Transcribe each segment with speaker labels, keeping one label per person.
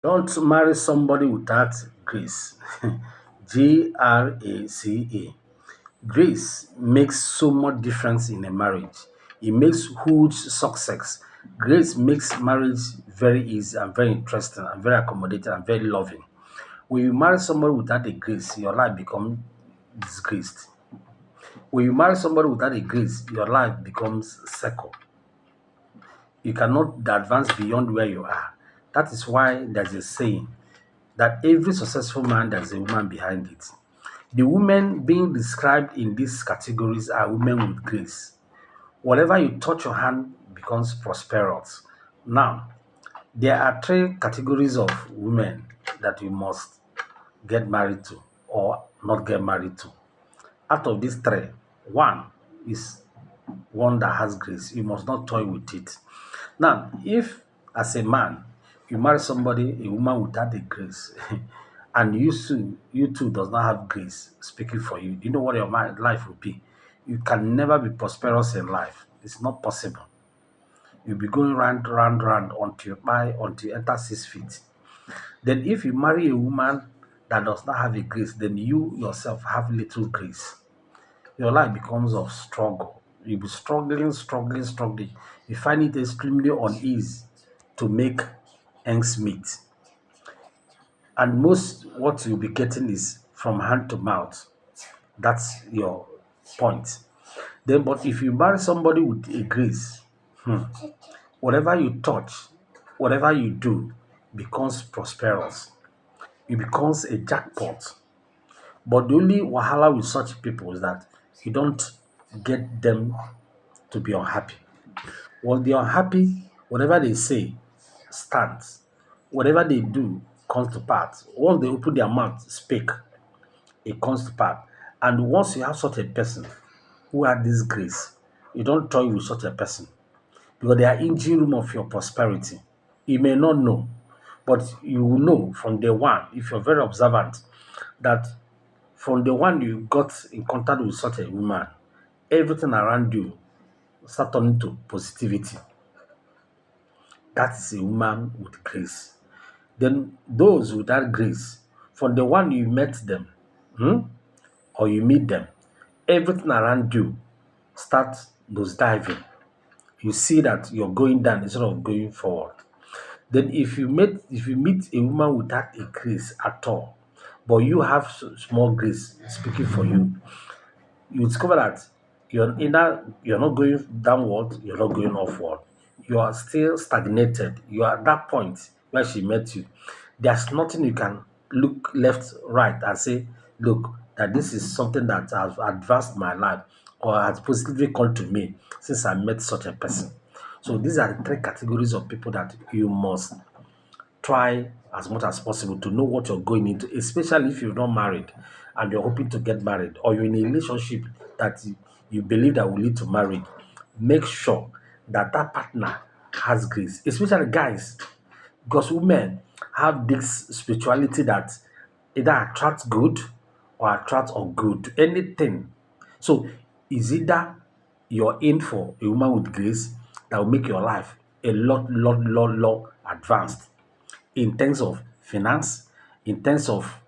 Speaker 1: Don't marry somebody without grace. Grace. Grace makes so much difference in a marriage. It makes huge success. Grace makes marriage very easy and very interesting and very accommodating and very loving. When you marry somebody without a grace, your life becomes disgraced. When you marry somebody without a grace, your life becomes circle. You cannot advance beyond where you are. That is why there's a saying that every successful man, there's a woman behind it. The women being described in these categories are women with grace. Whatever you touch your hand becomes prosperous. Now, there are three categories of women that you must get married to or not get married to. Out of these three, one is one that has grace. You must not toy with it. Now, if as a man you marry somebody, a woman without a grace, and you two does not have grace speaking for you, do you know what your life will be? You can never be prosperous in life. It's not possible. You'll be going round, round, round until you enter 6 feet. Then if you marry a woman that does not have a grace, then you yourself have little grace. Your life becomes of struggle. You'll be struggling, struggling, struggling. You find it extremely uneasy to make ends meet. And most what you'll be getting is from hand to mouth. That's your point. Then, but if you marry somebody with a grace, whatever you touch, whatever you do becomes prosperous. It becomes a jackpot. But the only wahala with such people is that you don't get them to be unhappy. Once they are unhappy, whatever they say stands. Whatever they do comes to pass. Once they open their mouth, speak, it comes to pass. And once you have such a person who had this grace, you don't toy with such a person because they are engine room of your prosperity. You may not know, but you will know from day one, if you're very observant, that from the one you got in contact with such a woman, everything around you start turning to positivity. That is a woman with grace. Then those without grace, from the one you met them, or you meet them, everything around you starts nose diving. You see that you're going down instead of going forward. Then if you meet a woman without a grace at all, but you have small grace speaking for you, you discover that you're not going downward, you're not going upward. You are still stagnated. You are at that point where she met you. There's nothing you can look left, right, and say, look, that this is something that has advanced my life or has positively come to me since I met such a person. So these are the three categories of people that you must try as much as possible to know what you're going into, especially if you're not married and you're hoping to get married or you're in a relationship that you believe that will lead to marriage. Make sure that that partner has grace, especially guys, because women have this spirituality that either attracts good or attracts ungood, anything. So is either you're in for a woman with grace that will make your life a lot advanced in terms of finance, in terms of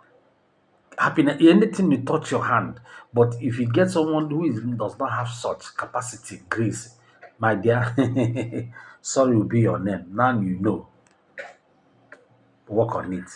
Speaker 1: happiness, anything you touch your hand. But if you get someone does not have such capacity, grace, my dear, sorry will be your name. Now you know. Work on it.